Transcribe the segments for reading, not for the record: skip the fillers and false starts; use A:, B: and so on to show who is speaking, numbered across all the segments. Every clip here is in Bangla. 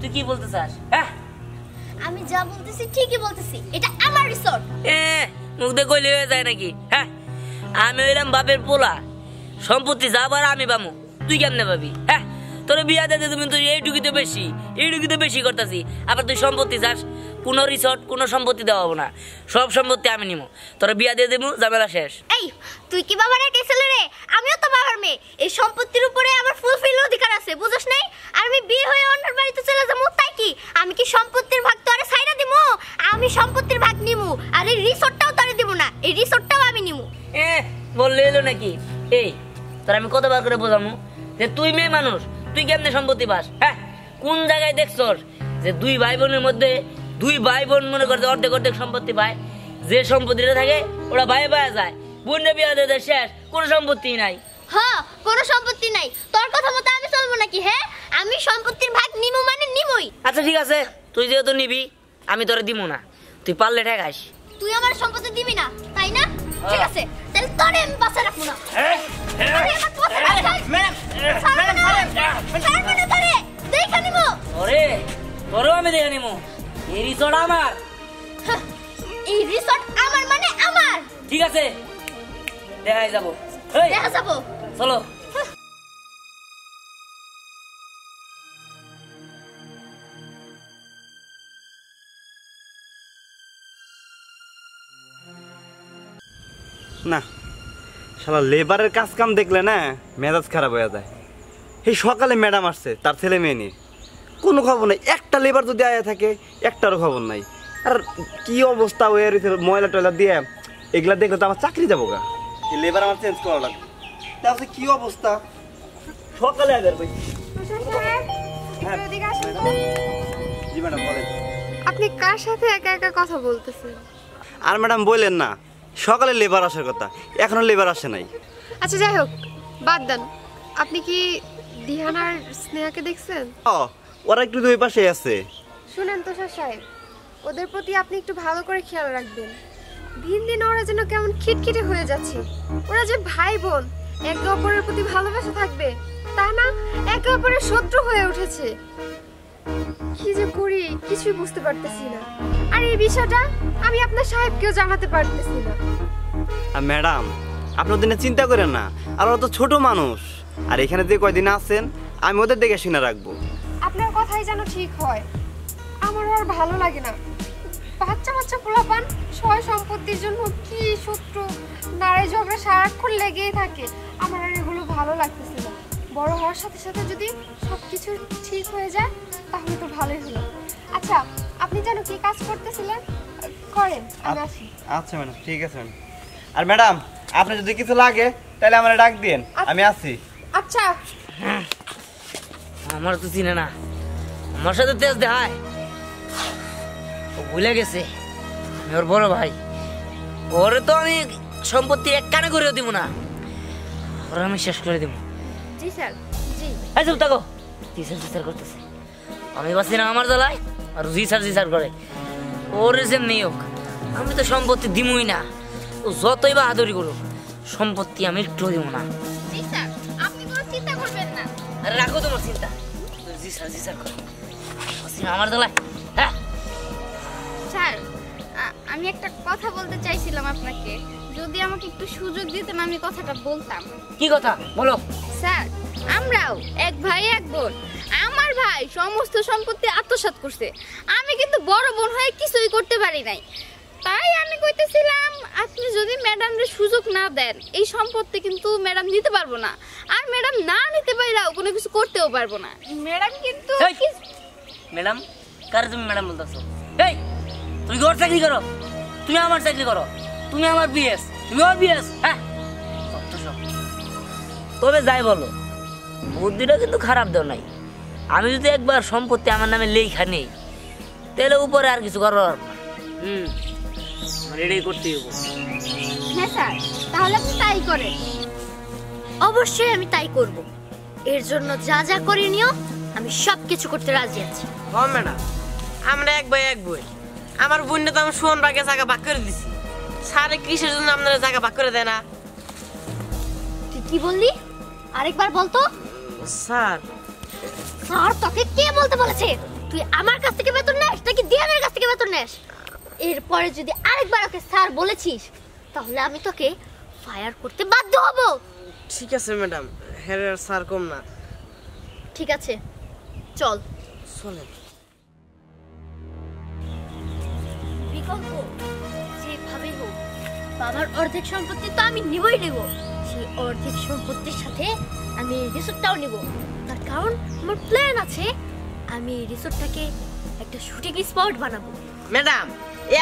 A: তুই কি বলতে চাস? হ্যাঁ
B: আমি যা বলতেছি ঠিকই বলতেছি, এটা আমার রিসোর্ট।
A: মুখ দিয়ে কইলে হয়ে যায় নাকি? হ্যাঁ আমি হইলাম বাপের পোলা, সম্পত্তি যাবার আমি পামু, তুই কেমনে পাবি? হ্যাঁ তোর বিয়া দিতে তুমি তুই এইটুকুতে বেশি করতেছি, আবার তুই সম্পত্তি চাস? কোনো রিসোর্ট কোনো সম্পত্তি দেওয়া হবো না, সব সম্পত্তি আমি নিবো, তোর বিয়া দিয়ে দেবো, ঝামেলা শেষ।
B: এই তুই কি বাবার এক ছেলে রে? আমিও তো বাবার মেয়ে, এই সম্পত্তির উপরে আমার ফুলফিল অধিকার আছে, বুঝছ নাই? আর আমি বিয়ে হয়ে অন্যের বাড়িতে চলে যাবো তাই কি? আমি কি সম্পত্তির ভাগ তোরে ছাইরা দিমু? আমি সম্পত্তির ভাগ নিমু, আর এই রিসোর্টটাও তোরে দিব না, এই রিসোর্টটাও আমি নিমু।
A: বললে এলো নাকি? এই তোর আমি কতবার করে বোঝামু যে তুই মেয়ে মানুষ, তুই কেমনে সম্পত্তি পাস? হ্যাঁ কোন জায়গায় দেখছস যে দুই ভাই বোনের মধ্যে দুই ভাই বোন মনে করতে অর্ধেক অর্ধেক সম্পত্তি পায়? যে সম্পত্তিটা থাকে ওরা ভাই ভাই যায়, বোনের বিয়ে দিয়ে শেষ, কোনো সম্পত্তি নাই।
B: হ্যাঁ কোনো সম্পত্তি নাই, তোর কথা মতো আমি চলবো নাকি? হ্যাঁ আমি সম্পত্তির ভাগ নিমু মানে নিমুই।
A: আচ্ছা ঠিক আছে, তুই যেহেতু নিবি আমি তোরে দিব না, তুই পারলে ঠেকাস।
B: তুই আমার সম্পত্তি দিবি না তাই না? ঠিক আছে তাহলে তোরে আমি বাঁচা রাখবো না।
A: তোরেও আমি দেখে নিবো, এই রিসোর্ট আমার।
B: এই রিসোর্ট আমার মানে আমার।
A: ঠিক আছে দেখাই যাবো,
B: দেখা যাবো,
A: চলো।
C: না শালা লেবারের কাজ কাম দেখলে না মেজাজ খারাপ হয়ে যায়। এই সকালে ম্যাডাম আসছে তার ছেলে মেয়ে নিয়ে, কোনো খবর নাই। একটা লেবার যদি আয়া থাকে একটারও খবর নাই। আর কি অবস্থা হয়ে রয়েছে, ময়লা টয়লা দিয়ে এগুলা দেখলে তো আমার চাকরি যাবো গা। এই লেবার আমার চেঞ্জ করা লাগবে। তাহলে কি অবস্থা সকালে আগে ভাই। জি ম্যাডাম বলেন।
D: আপনি কার সাথে একা একা কথা বলতেছেন?
C: আর ম্যাডাম বললেন না সকালে লেবার আসার কথা, এখনো লেবার আসে নাই।
D: আচ্ছা যাই হোক বাদ দেন, আপনি কি দিহান আর স্নেহাকে দেখছেন?
C: ওরা একটু দুই পাশে আছে।
D: শুনেন তুষার সাহেব, ওদের প্রতি আপনি একটু ভালো করে খেয়াল রাখবেন। দিন দিন ওরা যেন কেমন খিটখিটে হয়ে যাচ্ছে। ওরা যে ভাই বোন, একে অপরের প্রতি ভালোবাসা থাকবে তা না, একে অপরের শত্রু হয়ে উঠেছে। কি যে করি কিছুই বুঝতে পারতেছি না। আর এই বিষয়টা আমি আপনার সাহেবকেও জানাতে পারতেছি না।
C: ম্যাডাম আপনি ওদের নিয়ে চিন্তা করেন না, আর ওরা তো ছোট মানুষ। আর এখানে যে কয়দিন আছেন আমি ওদের দেখে শুনে রাখবো।
D: আপনার কথাই যেন ঠিক হয়, আমার আর ভালো লাগে না। বাচ্চা বাচ্চা পোলাপান সয় সম্পত্তির জন্য কি শত্রু নারী ঝগড়া সারাক্ষণ লেগেই থাকে। আমার আর এগুলো ভালো লাগতেছে না। বড় হওয়ার সাথে সাথে যদি সবকিছু ঠিক হয়ে যায় তাহলে তো ভালোই হলো। আচ্ছা আপনি যেন কি কাজ করতেছিলেন করেন, আমি আসি।
C: আচ্ছা ম্যাডাম ঠিক আছে ম্যাডাম। আর ম্যাডাম আপনি যদি কিছু লাগে তাহলে আমার ডাক দিন, আমি আসি।
D: আচ্ছা
A: আমার তো চিনে না, আমার সাথে তেজ দেখায়, ও ভুলে গেছে আমি ওর বড় ভাই। ওরে তো আমি সম্পত্তি এক কানে করেও দিব না, ওরা আমি শেষ করে দিব।
D: জি স্যার জি।
A: এই চুপ থাকো, জি স্যার করতেছে। আমি বাসি না আমার জ্বালায়, আর জি স্যার করে। ওরে যে মেয়ক আমি তো সম্পত্তি দিমই না, ও যতই বা আদরি করুক সম্পত্তি আমি একটু দিব না।
B: জি স্যার আপনি কোনো চিন্তা করবেন না।
A: আরে রাখো তোমার চিন্তা, জি স্যার করে বাসি না আমার জ্বালায়। হ্যাঁ
B: স্যার আমি একটা কথা বলতে চাইছিলাম আপনাকে, যদি আমাকে একটু সুযোগ দিতেন আমি কথাটা বলতাম।
A: কি কথা বলো?
B: স্যার আমরাও এক ভাই এক বোন, আমার ভাই সমস্ত সম্পত্তি আত্মসাৎ করছে, আমি কিন্তু বড় বোন হয়ে কিছুই করতে পারি নাই। তাই আমি কইতেছিলাম আপনি যদি ম্যাডামরে সুযোগ না দেন এই সম্পত্তি কিন্তু ম্যাডাম নিতে পারবো না, আর ম্যাডাম না নিতে পারলেও কোনো কিছু করতেও পারবো না। ম্যাডাম কিন্তু
A: ম্যাডাম কারে তুমি ম্যাডাম বলতেছো? এই তুমি ওর চাকরি করো, তুমি আমার চাকরি করো, তুমি আমার বিএস, তুমি ওর বিএস। হ্যাঁ তবে যাই বলো বুদ্ধিটা কিন্তু খারাপ দেও নাই। আমি যদি একবার সম্পত্তি আমার নামে লেখা নেই তাহলে উপরে আর কিছু করো না। এটাই করতেই হবো।
B: হ্যাঁ স্যার তাহলে আপনি তাই করেন। অবশ্যই আমি তাই করব, এর জন্য যা যা করে নিও আমি সব কিছু করতে রাজি আছি।
E: ও ম্যাডাম আমরা এক ভাই এক বই, আমার বোনটা তো আমি সোন বাগে জায়গা ভাগ করে দিছি, সারে কিসের জন্য আপনারা জায়গা ভাগ করে দেয় না?
B: তুই কি বললি আরেকবার বলতো?
E: স্যার
B: স্যার তোকে কে বলতে বলেছে?
F: তুই আমার কাছ থেকে বেতন নেস নাকি দিয়ানের কাছ থেকে বেতন নেস? এরপরে যদি আরেকবার ওকে স্যার বলেছিস তাহলে আমি তোকে ফায়ার করতে বাধ্য হব।
E: ঠিক আছে ম্যাডাম, হ্যাঁ স্যার কম না।
F: ঠিক আছে, চল।
E: চলেন।
F: বিকল্প যেভাবেই হোক বাবার অর্ধেক সম্পত্তি তো আমি নিবই নেব। সেই অর্ধেক সম্পত্তির সাথে আমি এই রিসোর্টটাও নেব। তার কারণ আমার প্ল্যান আছে, আমি এই রিসোর্টটাকে একটা শুটিং স্পট বানাবো।
E: ম্যাডাম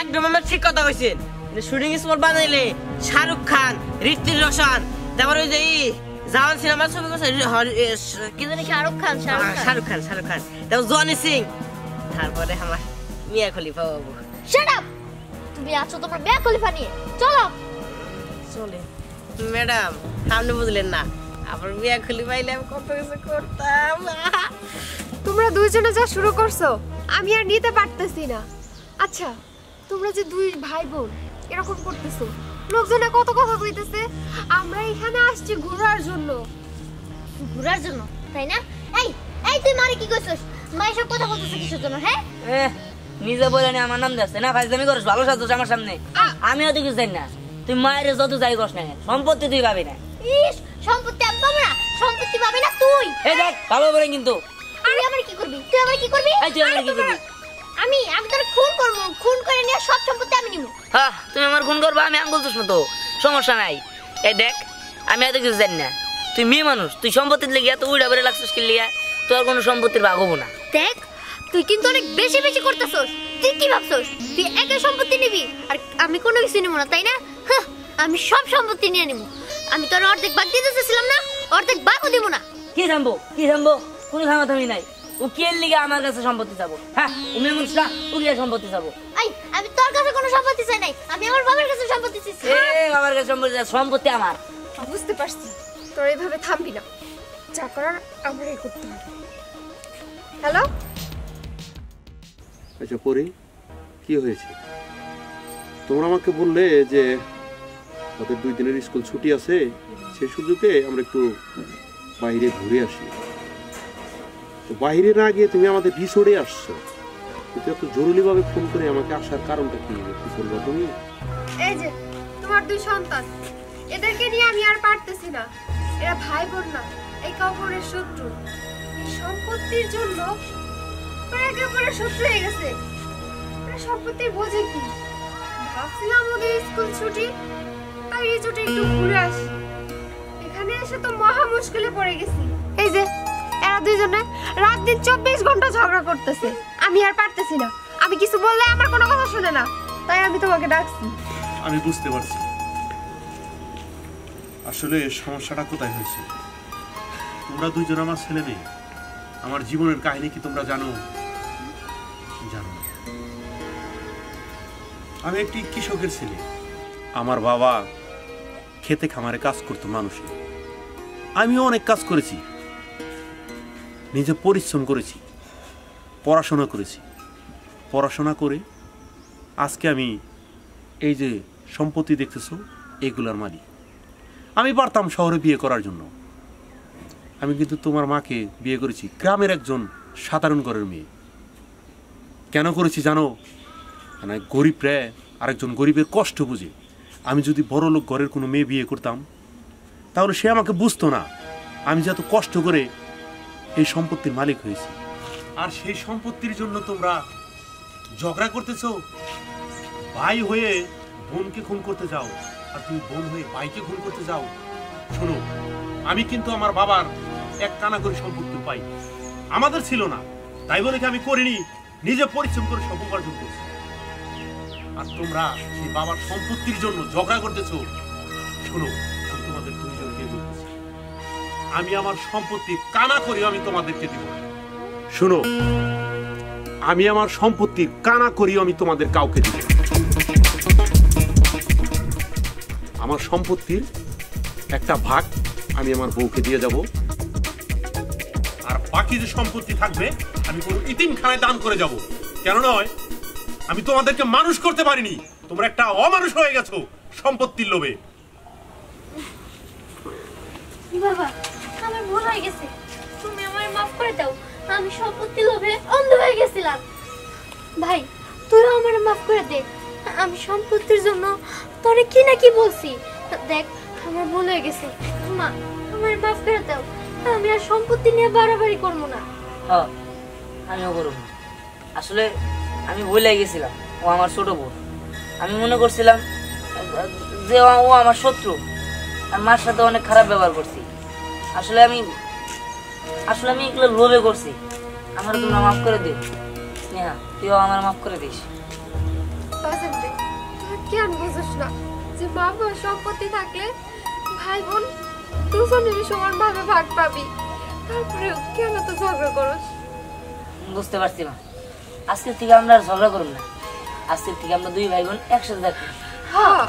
E: একদম আমার ঠিক কথা কইছেন। শুটিং স্পট বানাইলে শাহরুখ খান, ঋত্বিক রোশন, তারপর ওই যে জাওয়ান সিনেমার ছবি করছে কি জানি
F: শাহরুখ খান,
E: শাহরুখ খান, তারপর জনি সিং, তারপরে আমার মিয়া খলিফা বাবু।
F: Shut up! তুমি আছো তোমার মিয়া খলিফা নিয়ে, চলো।
E: চলে ম্যাডাম, আপনি বুঝলেন না, আবার মিয়া খলিফা আইলে আমি কত কিছু করতাম।
D: তোমরা দুইজনে যা শুরু করছো আমি আর নিতে পারতেছি না। আচ্ছা, তোমরা যে দুই ভাই বোন এরকম করতেছো, লোকজনে কত কথা কইতেছে। আমরা এখানে আসছি ঘোরার জন্য।
F: ঘোরার জন্য, তাই না? এই এই তুই মারে কি কইছস? মা এসব কথা বলতেছিস কিসের জন্য? হ্যাঁ,
A: নিজে বলে নি আমার নাম যাচ্ছে না, ফাইজলামি করিস, ভালো সাজছ আমার সামনে। আমিও তো কিছু জানি না, তুই মায়ের যত যাই করস না, সম্পত্তি তুই পাবি না।
F: ইস, সম্পত্তি আমি পাবো না? সম্পত্তি পাবি না তুই।
A: এই দেখ ভালো করে কিন্তু।
F: তুই আমার কি করবি? তুই আমার কি করবি?
A: এই তুই আমার কি করবি?
F: আমি তোর খুন করব, খুন করে নিয়ে সব সম্পত্তি আমি নিব।
A: হ্যাঁ, তুমি আমার খুন করবা, আমি আম বলছিস না তো, সমস্যা নাই। এই দেখ, আমি এত কিছু জানি না, তুই মেয়ে মানুষ, তুই সম্পত্তির লেগে এত উড়া বেড়ে লাগছিস কি লিয়া, তোর কোনো সম্পত্তির ভাগ হবো না।
F: দেখ, তুই কিন্তু অনেক বেশি বেশি করতেছস। তুই কি ভাবছস তুই একা সম্পত্তি নিবি আর আমি কোনো কিছু নিব না, তাই না? আমি সব সম্পত্তি নিয়ে নিব। আমি তোর অর্ধেক ভাগ দিতে চেয়েছিলাম না, অর্ধেক ভাগও দিব না।
A: কি থামবো কোনো থামাথামি নাই। ও কে লিগে আমার কাছে সম্পত্তি চাবো? হ্যাঁ, ও মেয়ে মানুষরা ও লিগে সম্পত্তি চাবো।
F: আমি তোর কাছে কোনো সম্পত্তি চাই নাই, আমি আমার বাবার কাছে সম্পত্তি চাইছি।
A: বাবার কাছে সম্পত্তি আমার।
D: বুঝতে পারছি, তোর এইভাবে থামবি না, যা করার আমরাই করতে হবে। হ্যালো,
G: আচ্ছা পরে কি হয়েছে? তোমরা আমাকে বললে যে ওদের 2 দিনের স্কুল ছুটি আছে, সেই সুযোগে আমরা একটু বাইরে ঘুরে আসি। তো বাইরে না গিয়ে তুমি আমাদের রিসোর্টে আসছো, কিন্তু এত জরুরিভাবে ফোন করে আমাকে আসার কারণটা কি বলবো তুমি?
D: এই যে তোমার 2 সন্তান, এদেরকে নিয়ে আমি আর পারতেছি না। এরা ভাই বোন না, এই কাপড়ের শত্রু। এই সম্পত্তির জন্য ওরা একে অপরের শত্রু হয়ে গেছে। ওরা সম্পত্তির বোঝে কি? ভাবছিলাম ওদের স্কুল ছুটি, তাই রিসোর্টে একটু ঘুরে আসি। এখানে এসে তো মহা মুশকিলে পড়ে গেছি। এই যে এরা দুইজনে রাত দিন 24 ঘন্টা ঝগড়া করতেছে। আমি আর পারতেছি না, আমি কিছু বললে আমার কোনো কথা শুনে না, তাই আমি তোমাকে ডাকছি।
G: আমি বুঝতে পারছি আসলে সমস্যাটা কোথায় হয়েছে। তোমরা দুইজন আমার ছেলে মেয়ে, আমার জীবনের কাহিনী কি তোমরা জানো? জানো না। আমি একটি কৃষকের ছেলে। আমার বাবা খেতে খামারে কাজ করতো মানুষের। আমিও অনেক কাজ করেছি, নিজে পরিশ্রম করেছি, পড়াশোনা করেছি। পড়াশোনা করে আজকে আমি এই যে সম্পত্তি দেখতেছো এগুলার মালিক। আমি পারতাম শহরে বিয়ে করার জন্য, আমি কিন্তু তোমার মাকে বিয়ে করেছি গ্রামের একজন সাধারণ ঘরের মেয়ে। কেন করেছি জানো? মানে গরিবরা আরেকজন গরিবের কষ্ট বুঝে। আমি যদি বড় লোক ঘরের কোনো মেয়ে বিয়ে করতাম তাহলে সে আমাকে বুঝতো না আমি যত কষ্ট করে এই সম্পত্তির মালিক হয়েছি। আর সেই সম্পত্তির জন্য তোমরা ঝগড়া করতেছো। ভাই হয়ে বোনকে খুন করতে যাও, আর তুমি বোন হয়ে ভাইকে খুন করতে যাও। শোনো, আমি কিন্তু আমার বাবার এক কানা করে সম্পত্তি পাই, আমাদের ছিল না, তাই বলে কি আমি করিনি, নিজে পরিশ্রম করে সব উপার্জন করছি। আর তোমরা সেই বাবার সম্পত্তির জন্য ঝগড়া করতেছো। শোনো, আমি তোমাদের দুইজনকে বলতেছি, আমি আমার সম্পত্তি কানা করে আমি তোমাদেরকে দিব। শোনো, আমি আমার সম্পত্তি কানা করিও আমি তোমাদের কাউকে দিব। আমার সম্পত্তির একটা ভাগ আমি আমার বউকে দিয়ে যাব, আর বাকি যে সম্পত্তি থাকবে আমি কোনো ইতিমখানায় দান করে যাব। কেন নয়, আমি তোমাদেরকে মানুষ করতে পারিনি, তোমরা একটা অমানুষ হয়ে গেছো সম্পত্তির লোভে।
F: বাবা, আমার ভুল হয়ে গেছে, তুমি আমায় মাফ করে দাও। আমি সম্পত্তি লোভে অন্ধ হয়ে গেছিলাম। গেলাম। ভাই তুইও আমার মাফ করে দে, আমি সম্পত্তির জন্য তোরে কি না কি বলছি। দেখ আমার ভুল হয়ে গেছে, মা আমার মাফ করে দাও, আমি আর সম্পত্তি নিয়ে বাড়াবাড়ি করবো না।
A: হ্যাঁ আমিও করব না। আসলে আমি ভুলে গেছিলাম, ও আমার ছোট বোন। আমি মনে করছিলাম যে ও আমার শত্রু, আর মার সাথে অনেক খারাপ ব্যবহার করছি। আসলে আমি এগুলো লোভে করছি। আমার তোমরা মাফ করে দিও। স্নেহা তুইও আমার মাফ করে দিস।
D: বাজান রে, তুই কেন বুঝিস না যে বাবা সম্পত্তি থাকলে ভাই বোন দুজনে সমানভাবে ভাগ পাবি? তারপরে কেন তো ঝগড়া করস?
A: বুঝতে পারছি মা, আজকের থেকে আমরা আর ঝগড়া করব না। আজকের থেকে আমরা দুই ভাই বোন একসাথে থাকবো।
D: হ্যাঁ